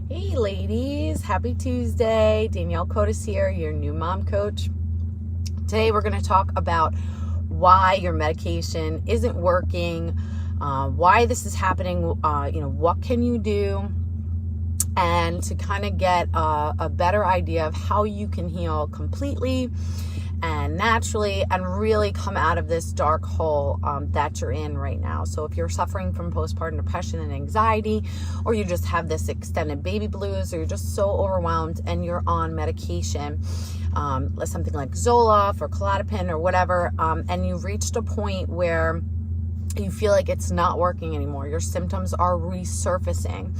Hey ladies, happy Tuesday. Danielle Cotis here, your new mom coach. Today we're going to talk about why your medication isn't working, why this is happening, what can you do, and to kind of get a better idea of how you can heal completely and naturally and really come out of this dark hole that you're in right now. So if you're suffering from postpartum depression and anxiety, or you just have this extended baby blues, or you're just so overwhelmed and you're on medication, something like Zoloft or Clonopin or whatever, and you've reached a point where you feel like it's not working anymore, your symptoms are resurfacing,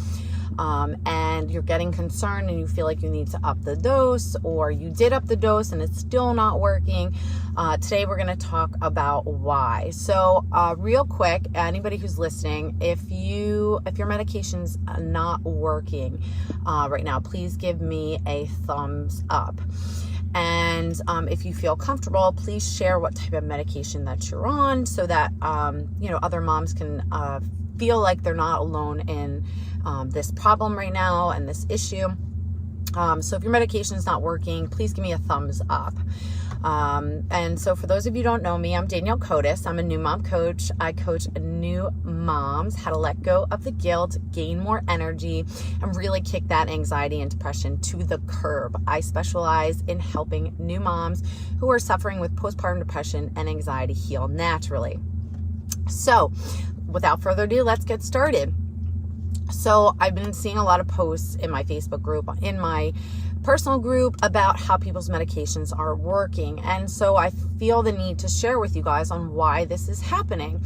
and you're getting concerned and you feel like you need to up the dose, or you did up the dose and it's still not working. Today we're going to talk about why. So real quick, anybody who's listening, if your medication's not working right now, please give me a thumbs up. And if you feel comfortable, please share what type of medication that you're on, so that other moms can feel like they're not alone in this problem right now and this issue. So if your medication is not working, please give me a thumbs up. And so for those of you who don't know me, I'm Danielle Cotis. I'm a new mom coach. I coach new moms how to let go of the guilt, gain more energy, and really kick that anxiety and depression to the curb. I specialize in helping new moms who are suffering with postpartum depression and anxiety heal naturally. So without further ado, let's get started. So I've been seeing a lot of posts in my Facebook group, in my personal group, about how people's medications are working. And so I feel the need to share with you guys on why this is happening.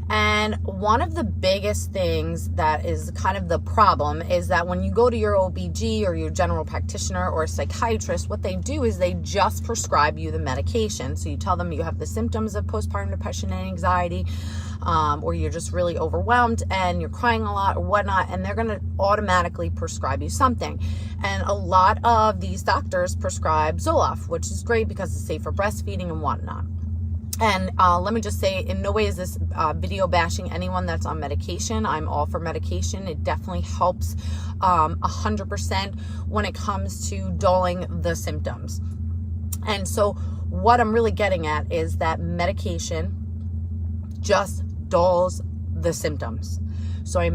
And one of the biggest things that is kind of the problem is that when you go to your OBG or your general practitioner or a psychiatrist, what they do is they just prescribe you the medication. So you tell them you have the symptoms of postpartum depression and anxiety, or you're just really overwhelmed and you're crying a lot or whatnot, and they're going to automatically prescribe you something. And a lot of these doctors prescribe Zoloft, which is great because it's safe for breastfeeding and whatnot. And let me just say, in no way is this video bashing anyone that's on medication. I'm all for medication. It definitely helps 100% when it comes to dulling the symptoms. And so what I'm really getting at is that medication just dulls the symptoms. So I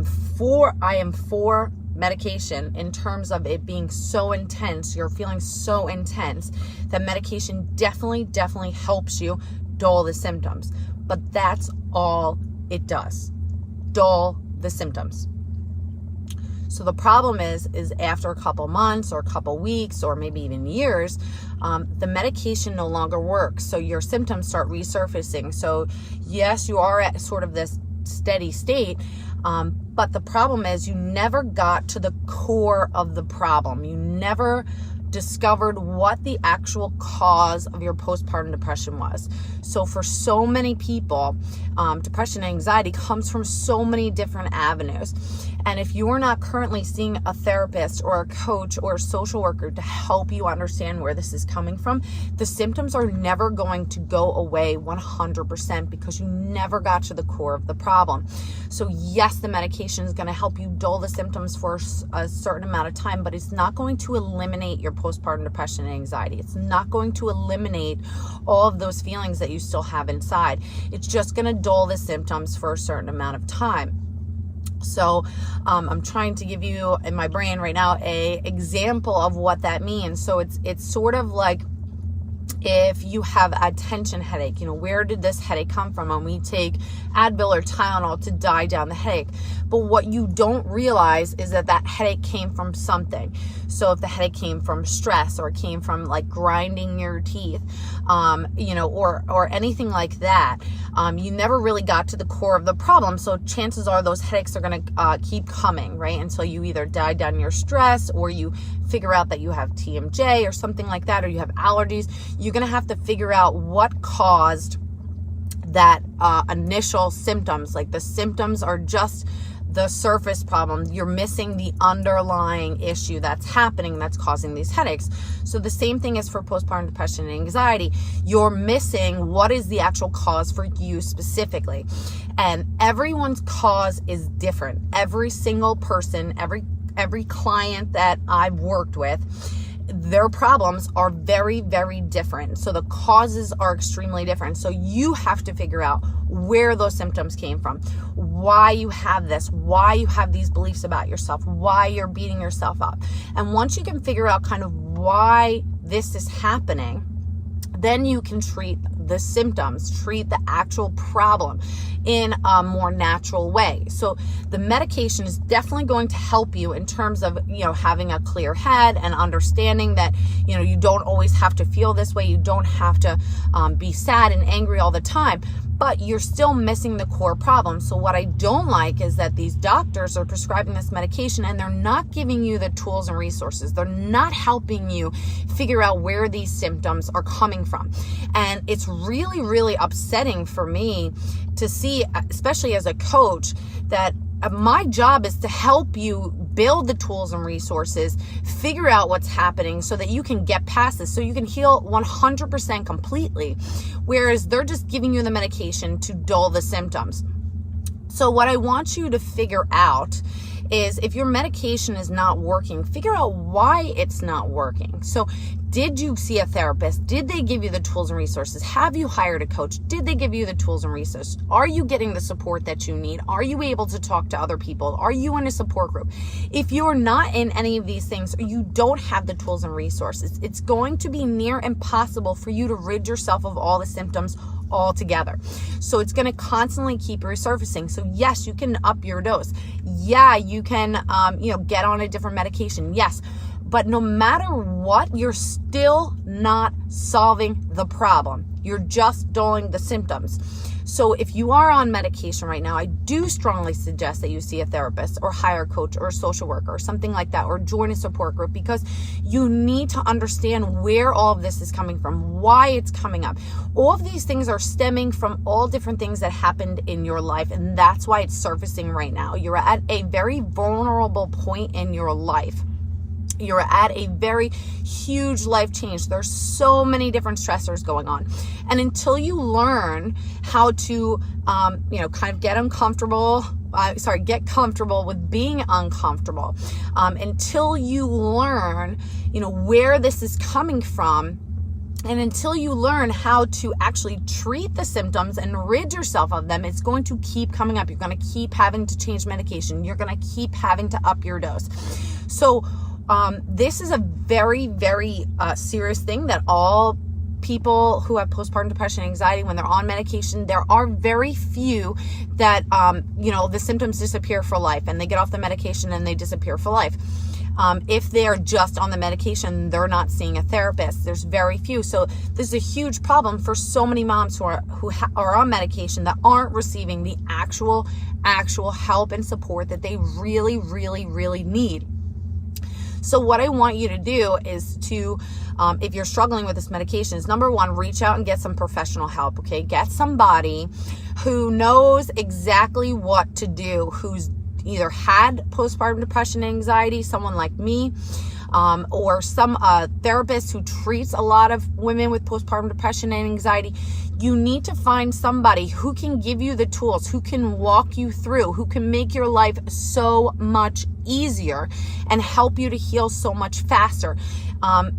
am for medication in terms of it being so intense, you're feeling so intense, that medication definitely helps you dull the symptoms. But that's all it does, dull the symptoms. So the problem is after a couple months or a couple weeks or maybe even years, the medication no longer works. So your symptoms start resurfacing. So yes, you are at sort of this steady state, but the problem is you never got to the core of the problem. You never discovered what the actual cause of your postpartum depression was. So for so many people, depression and anxiety comes from so many different avenues. And if you are not currently seeing a therapist or a coach or a social worker to help you understand where this is coming from, the symptoms are never going to go away 100% because you never got to the core of the problem. So yes, the medication is going to help you dull the symptoms for a certain amount of time, but it's not going to eliminate your postpartum depression and anxiety. It's not going to eliminate all of those feelings that you still have inside. It's just going to dull the symptoms for a certain amount of time. So I'm trying to give you in my brain right now a example of what that means. So it's sort of like if you have a tension headache, where did this headache come from? And we take Advil or Tylenol to die down the headache. But what you don't realize is that headache came from something. So if the headache came from stress, or it came from like grinding your teeth, or anything like that, you never really got to the core of the problem. So chances are those headaches are going to keep coming, right? Until you either die down your stress, or you figure out that you have TMJ or something like that, or you have allergies. You're going to have to figure out what caused that initial symptoms. Like the symptoms are just the surface problem. You're missing the underlying issue that's happening that's causing these headaches. So the same thing is for postpartum depression and anxiety. You're missing what is the actual cause for you specifically. And everyone's cause is different. Every single person, every every client that I've worked with, their problems are very, very different. So the causes are extremely different. So you have to figure out where those symptoms came from, why you have this, why you have these beliefs about yourself, why you're beating yourself up. And once you can figure out kind of why this is happening, then you can treat the symptoms, treat the actual problem in a more natural way. So the medication is definitely going to help you in terms of, having a clear head and understanding that, you don't always have to feel this way. You don't have to be sad and angry all the time, but you're still missing the core problem. So what I don't like is that these doctors are prescribing this medication and they're not giving you the tools and resources. They're not helping you figure out where these symptoms are coming from. And it's really, really upsetting for me to see, especially as a coach, that my job is to help you build the tools and resources, figure out what's happening so that you can get past this, so you can heal 100% completely, whereas they're just giving you the medication to dull the symptoms. So what I want you to figure out is, if your medication is not working, figure out why it's not working. So did you see a therapist? Did they give you the tools and resources? Have you hired a coach? Did they give you the tools and resources? Are you getting the support that you need? Are you able to talk to other people? Are you in a support group? If you're not in any of these things, or you don't have the tools and resources, it's going to be near impossible for you to rid yourself of all the symptoms altogether. So it's going to constantly keep resurfacing. So yes, you can up your dose. Yeah, you can, get on a different medication. Yes. But no matter what, you're still not solving the problem. You're just dulling the symptoms. So if you are on medication right now, I do strongly suggest that you see a therapist or hire a coach or a social worker or something like that, or join a support group, because you need to understand where all of this is coming from, why it's coming up. All of these things are stemming from all different things that happened in your life, and that's why it's surfacing right now. You're at a very vulnerable point in your life. You're at a very huge life change. There's so many different stressors going on. And until you learn how to, kind of get comfortable with being uncomfortable, until you learn, where this is coming from, and until you learn how to actually treat the symptoms and rid yourself of them, it's going to keep coming up. You're going to keep having to change medication. You're going to keep having to up your dose. So, this is a very, very serious thing that all people who have postpartum depression and anxiety, when they're on medication, there are very few that, the symptoms disappear for life and they get off the medication and they disappear for life. If they're just on the medication, they're not seeing a therapist. There's very few. So this is a huge problem for so many moms who are on medication that aren't receiving the actual help and support that they really, really, really need. So what I want you to do is to, if you're struggling with this medication, is number one, reach out and get some professional help, okay? Get somebody who knows exactly what to do, who's either had postpartum depression and anxiety, someone like me, or some therapist who treats a lot of women with postpartum depression and anxiety. You need to find somebody who can give you the tools, who can walk you through, who can make your life so much easier and help you to heal so much faster.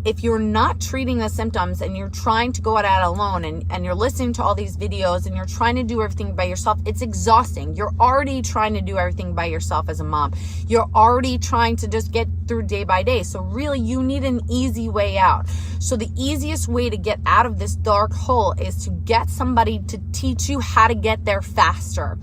If you're not treating the symptoms and you're trying to go at it alone, and you're listening to all these videos and you're trying to do everything by yourself, it's exhausting. You're already trying to do everything by yourself as a mom. You're already trying to just get through day by day. So really, you need an easy way out. So the easiest way to get out of this dark hole is to get somebody to teach you how to get there faster.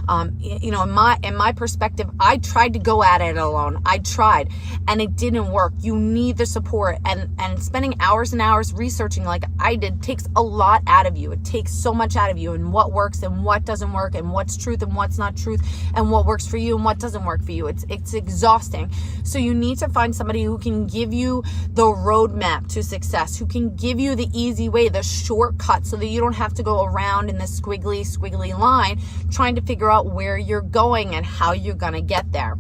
In my perspective, I tried to go at it alone. I tried and it didn't work. You need the support, and spending hours and hours researching like I did takes a lot out of you. It takes so much out of you, and what works and what doesn't work, and what's truth and what's not truth, and what works for you and what doesn't work for you. It's exhausting. So you need to find somebody who can give you the roadmap to success, who can give you the easy way, the shortcut, so that you don't have to go around in this squiggly line trying to figure out where you're going and how you're going to get there.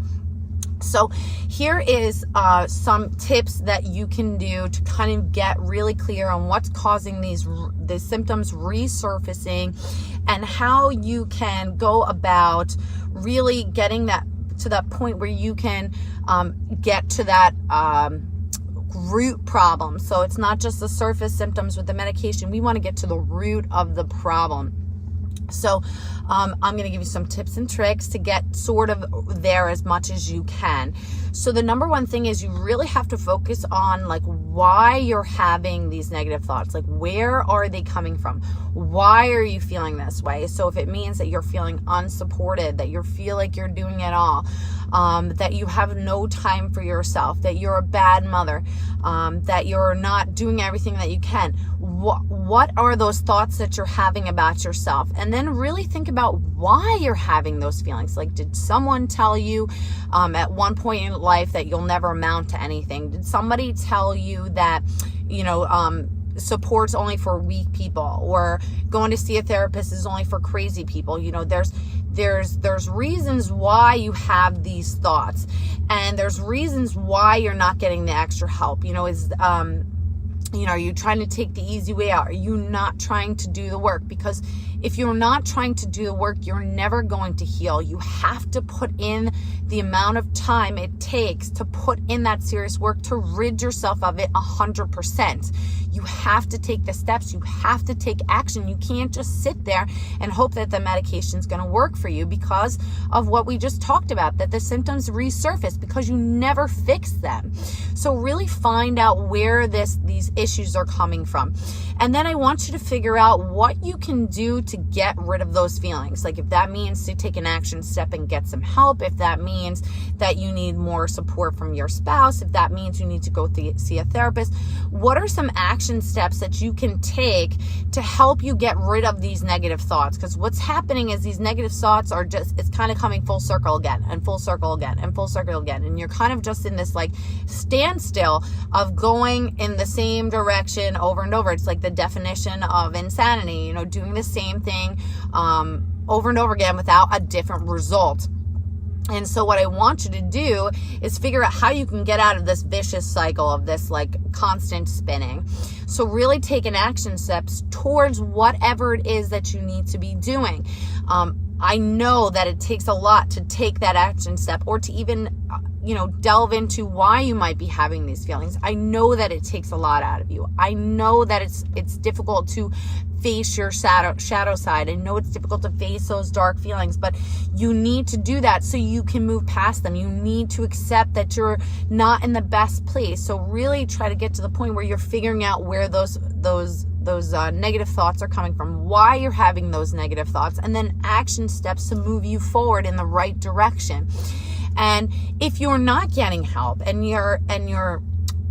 So here is some tips that you can do to kind of get really clear on what's causing the symptoms resurfacing, and how you can go about really getting that to that point where you can get to that root problem. So it's not just the surface symptoms with the medication. We want to get to the root of the problem. So I'm going to give you some tips and tricks to get sort of there as much as you can. So the number one thing is you really have to focus on like why you're having these negative thoughts. Like, where are they coming from? Why are you feeling this way? So if it means that you're feeling unsupported, that you feel like you're doing it all, that you have no time for yourself, that you're a bad mother, that you're not doing everything that you can. What are those thoughts that you're having about yourself? And then really think about why you're having those feelings. Like, did someone tell you at one point in life that you'll never amount to anything? Did somebody tell you that, support's only for weak people, or going to see a therapist is only for crazy people? There's reasons why you have these thoughts, and there's reasons why you're not getting the extra help. Are you trying to take the easy way out? Are you not trying to do the work? Because if you're not trying to do the work, you're never going to heal. You have to put in the amount of time it takes to put in that serious work to rid yourself of it 100%. You have to take the steps. You have to take action. You can't just sit there and hope that the medication is going to work for you because of what we just talked about, that the symptoms resurface because you never fix them. So really find out where these issues are coming from. And then I want you to figure out what you can do to get rid of those feelings. Like, if that means to take an action step and get some help, if that means that you need more support from your spouse, if that means you need to go see a therapist, what are some action steps that you can take to help you get rid of these negative thoughts? Because what's happening is these negative thoughts are it's kind of coming full circle again and full circle again and full circle again. And you're kind of just in this like standstill of going in the same direction over and over. It's like the definition of insanity, doing the same thing over and over again without a different result. And so what I want you to do is figure out how you can get out of this vicious cycle of this like constant spinning. So really take an action steps towards whatever it is that you need to be doing. I know that it takes a lot to take that action step or to even, delve into why you might be having these feelings. I know that it takes a lot out of you. I know that it's difficult to face your shadow side. I know it's difficult to face those dark feelings, but you need to do that so you can move past them. You need to accept that you're not in the best place. So really try to get to the point where you're figuring out where those negative thoughts are coming from, why you're having those negative thoughts, and then action steps to move you forward in the right direction. And if you're not getting help and you're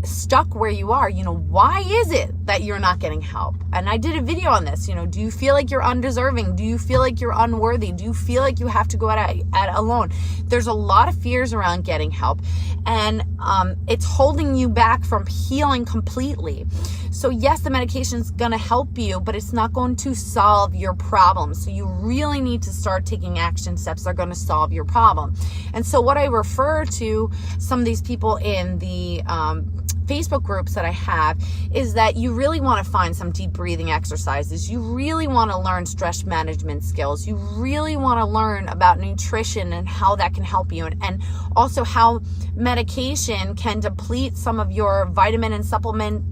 stuck where you are, why is it that you're not getting help? And I did a video on this. Do you feel like you're undeserving? Do you feel like you're unworthy? Do you feel like you have to go at it alone? There's a lot of fears around getting help, and it's holding you back from healing completely. So yes, the medication is going to help you, but it's not going to solve your problem. So you really need to start taking action steps that are going to solve your problem. And so what I refer to some of these people in the Facebook groups that I have is that you really want to find some deep breathing exercises. You really want to learn stress management skills. You really want to learn about nutrition and how that can help you, and also how medication can deplete some of your vitamin and supplement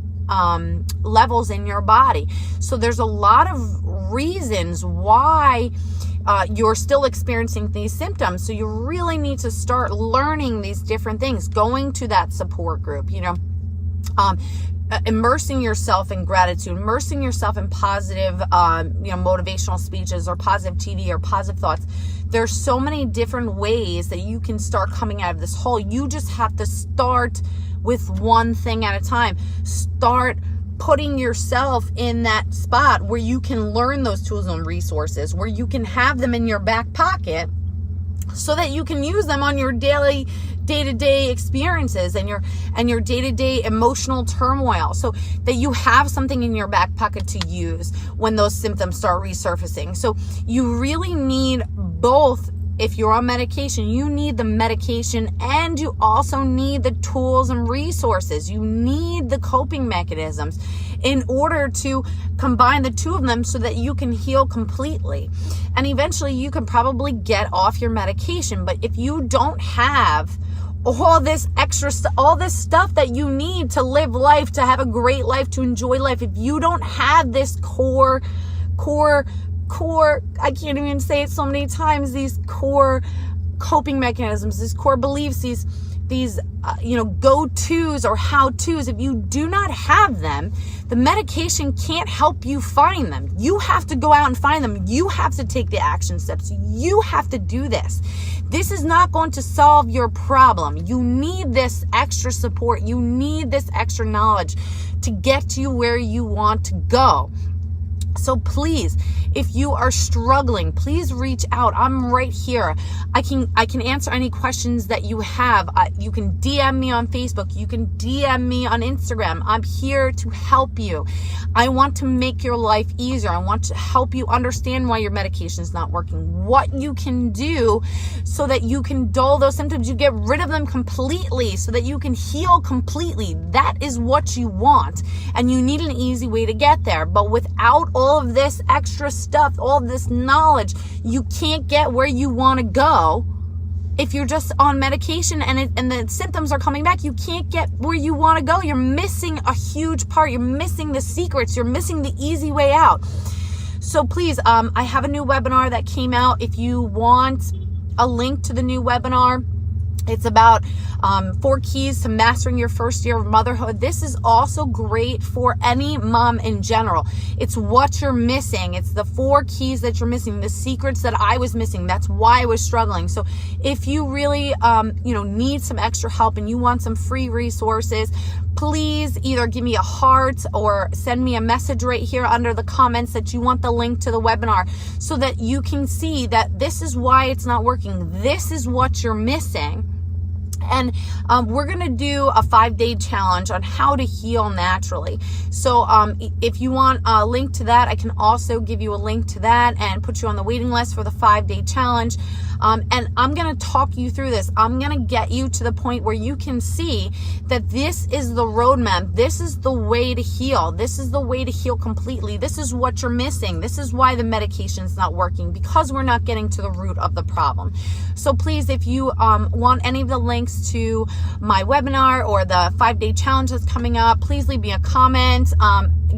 levels in your body. So there's a lot of reasons why you're still experiencing these symptoms. So you really need to start learning these different things, going to that support group, immersing yourself in gratitude, immersing yourself in positive, motivational speeches or positive TV or positive thoughts. There's so many different ways that you can start coming out of this hole. You just have to start with one thing at a time. Start putting yourself in that spot where you can learn those tools and resources, where you can have them in your back pocket so that you can use them on your day-to-day experiences and your day-to-day emotional turmoil, so that you have something in your back pocket to use when those symptoms start resurfacing. So you really need both. If you're on medication, you need the medication, and you also need the tools and resources. You need the coping mechanisms. in order to combine the two of them so that you can heal completely. And eventually you can probably get off your medication. But if you don't have all this extra stuff, all this stuff that you need to live life, to have a great life, to enjoy life, if you don't have this core, I can't even say it so many times, these core coping mechanisms, these core beliefs, these go-tos or how-tos, if you do not have them, the medication can't help you find them. You have to go out and find them. You have to take the action steps. You have to do this. This is not going to solve your problem. You need this extra support. You need this extra knowledge to get you where you want to go. So please, if you are struggling, please reach out. I'm right here. I can answer any questions that you have. You can DM me on Facebook. You can DM me on Instagram. I'm here to help you. I want to make your life easier. I want to help you understand why your medication is not working, what you can do so that you can dull those symptoms. You get rid of them completely so that you can heal completely. That is what you want. And you need an easy way to get there. But without all of this extra stuff, all of this knowledge, you can't get where you want to go. If you're just on medication and the symptoms are coming back, you can't get where you want to go. You're missing a huge part. You're missing the secrets. You're missing the easy way out. So please, I have a new webinar that came out. If you want a link to the new webinar, it's about 4 keys to mastering your first year of motherhood. This is also great for any mom in general. It's what you're missing. It's the 4 keys that you're missing, the secrets that I was missing. That's why I was struggling. So if you really, need some extra help and you want some free resources, please either give me a heart or send me a message right here under the comments that you want the link to the webinar so that you can see that this is why it's not working. This is what you're missing. And we're going to do a 5-day challenge on how to heal naturally. So if you want a link to that, I can also give you a link to that and put you on the waiting list for the 5-day challenge. And I'm going to talk you through this. I'm going to get you to the point where you can see that this is the roadmap. This is the way to heal. This is the way to heal completely. This is what you're missing. This is why the medication's not working, because we're not getting to the root of the problem. So please, if you want any of the links to my webinar or the 5-day challenge that's coming up, please leave me a comment.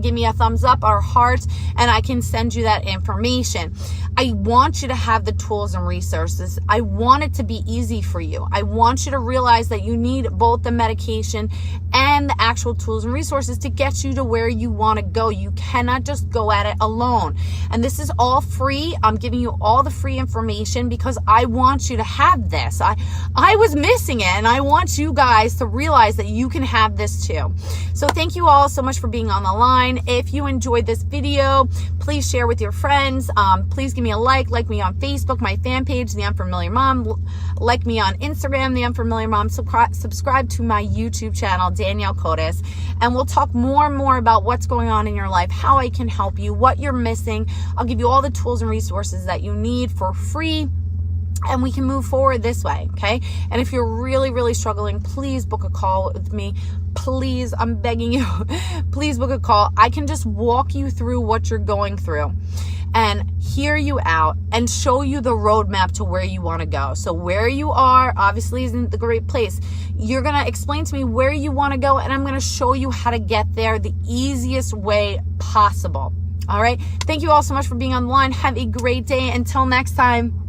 Give me a thumbs up or heart, and I can send you that information. I want you to have the tools and resources. I want it to be easy for you. I want you to realize that you need both the medication and the actual tools and resources to get you to where you want to go. You cannot just go at it alone. And this is all free. I'm giving you all the free information because I want you to have this. I was missing it, and I want you guys to realize that you can have this too. So thank you all so much for being on the line. If you enjoyed this video, please share with your friends. Please give me a like me on Facebook, my fan page, The Unfamiliar Mom. Like me on Instagram, The Unfamiliar Mom. Subscribe to my YouTube channel, Danielle Cotis. And we'll talk more and more about what's going on in your life, how I can help you, what you're missing. I'll give you all the tools and resources that you need for free. And we can move forward this way, okay? And if you're really, really struggling, please book a call with me. Please, I'm begging you, please book a call. I can just walk you through what you're going through and hear you out and show you the roadmap to where you want to go. So where you are obviously isn't the great place. You're going to explain to me where you want to go, and I'm going to show you how to get there the easiest way possible. All right? Thank you all so much for being on the line. Have a great day. Until next time.